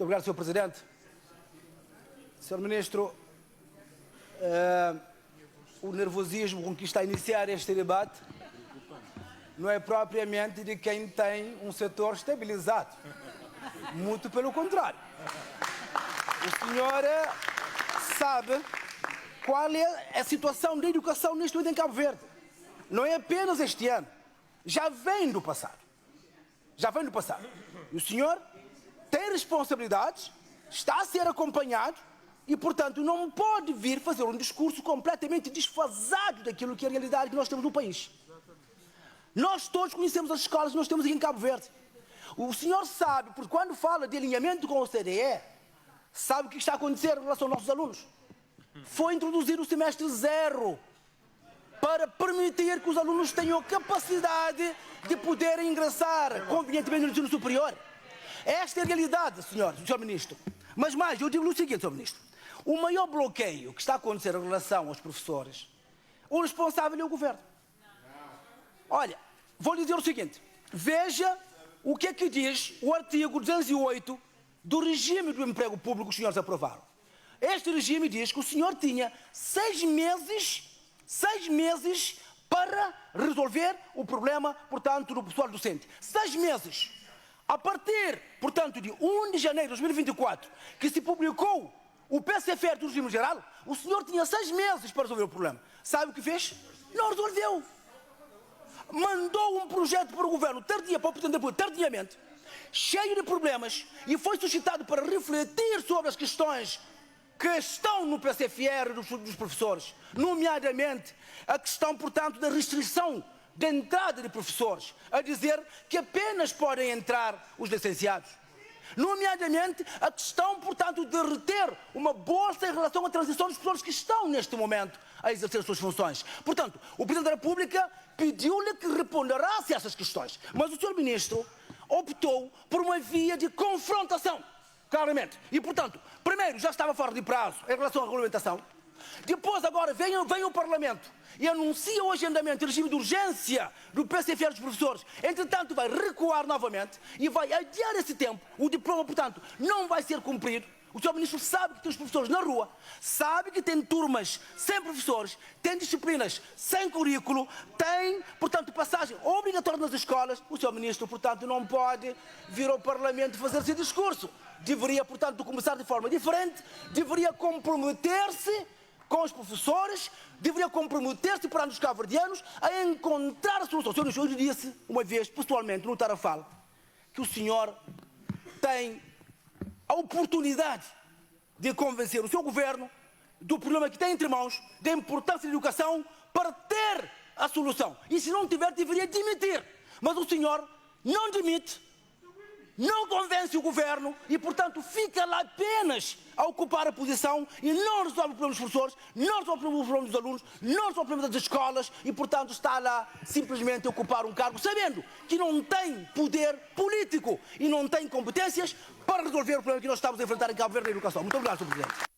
Muito obrigado, Sr. Presidente. Sr. Ministro, o nervosismo com que está a iniciar este debate não é propriamente de quem tem um setor estabilizado. Muito pelo contrário. O senhor sabe qual é a situação da educação neste momento em Cabo Verde. Não é apenas este ano. Já vem do passado. E o senhor tem responsabilidades, está a ser acompanhado e, portanto, não pode vir fazer um discurso completamente desfasado daquilo que é a realidade que nós temos no país. Nós todos conhecemos as escolas que nós temos aqui em Cabo Verde. O senhor sabe, porque quando fala de alinhamento com o CDE, sabe o que está a acontecer em relação aos nossos alunos. Foi introduzido o semestre zero para permitir que os alunos tenham capacidade de poderem ingressar convenientemente no ensino superior. Esta é a realidade, Sr. Ministro. Mas mais, eu digo o seguinte, Sr. Ministro. O maior bloqueio que está a acontecer em relação aos professores, o responsável é o Governo. Olha, vou lhe dizer o seguinte. Veja o que é que diz o artigo 208 do regime do emprego público que os senhores aprovaram. Este regime diz que o senhor tinha 6 meses para resolver o problema, portanto, do pessoal docente. 6 meses. A partir, portanto, de 1 de janeiro de 2024, que se publicou o PCFR do regime geral, o senhor tinha 6 meses para resolver o problema. Sabe o que fez? Não resolveu. Mandou um projeto para o Governo tardiamente, cheio de problemas, e foi suscitado para refletir sobre as questões que estão no PCFR dos professores, nomeadamente a questão, portanto, da restrição de entrada de professores, a dizer que apenas podem entrar os licenciados. Nomeadamente a questão, portanto, de reter uma bolsa em relação à transição dos professores que estão neste momento a exercer as suas funções. Portanto, o Presidente da República pediu-lhe que reponderasse essas questões, mas o Sr. Ministro optou por uma via de confrontação, claramente. E, portanto, primeiro já estava fora de prazo em relação à regulamentação, depois agora vem o Parlamento e anuncia o agendamento e regime de urgência do PCFR dos professores. Entretanto, vai recuar novamente e vai adiar esse tempo. O diploma, portanto, não vai ser cumprido. O Sr. Ministro sabe que tem os professores na rua, sabe que tem turmas sem professores, tem disciplinas sem currículo, tem, portanto, passagem obrigatória nas escolas. O Sr. Ministro, portanto, não pode vir ao Parlamento fazer esse discurso. Deveria, portanto, começar de forma diferente, deveria comprometer-se com os professores, deveria comprometer-se perante os cabo-verdianos a encontrar a solução. O senhor disse uma vez, pessoalmente, no Tarrafal, que o senhor tem a oportunidade de convencer o seu governo do problema que tem entre mãos, da importância da educação, para ter a solução. E se não tiver, deveria demitir. Mas o senhor não demite, não convence o governo e, portanto, fica lá apenas a ocupar a posição e não resolve o problema dos professores, não resolve o problema dos alunos, não resolve o problema das escolas e, portanto, está lá simplesmente a ocupar um cargo, sabendo que não tem poder político e não tem competências para resolver o problema que nós estamos a enfrentar em Cabo Verde na educação. Muito obrigado, Sr. Presidente.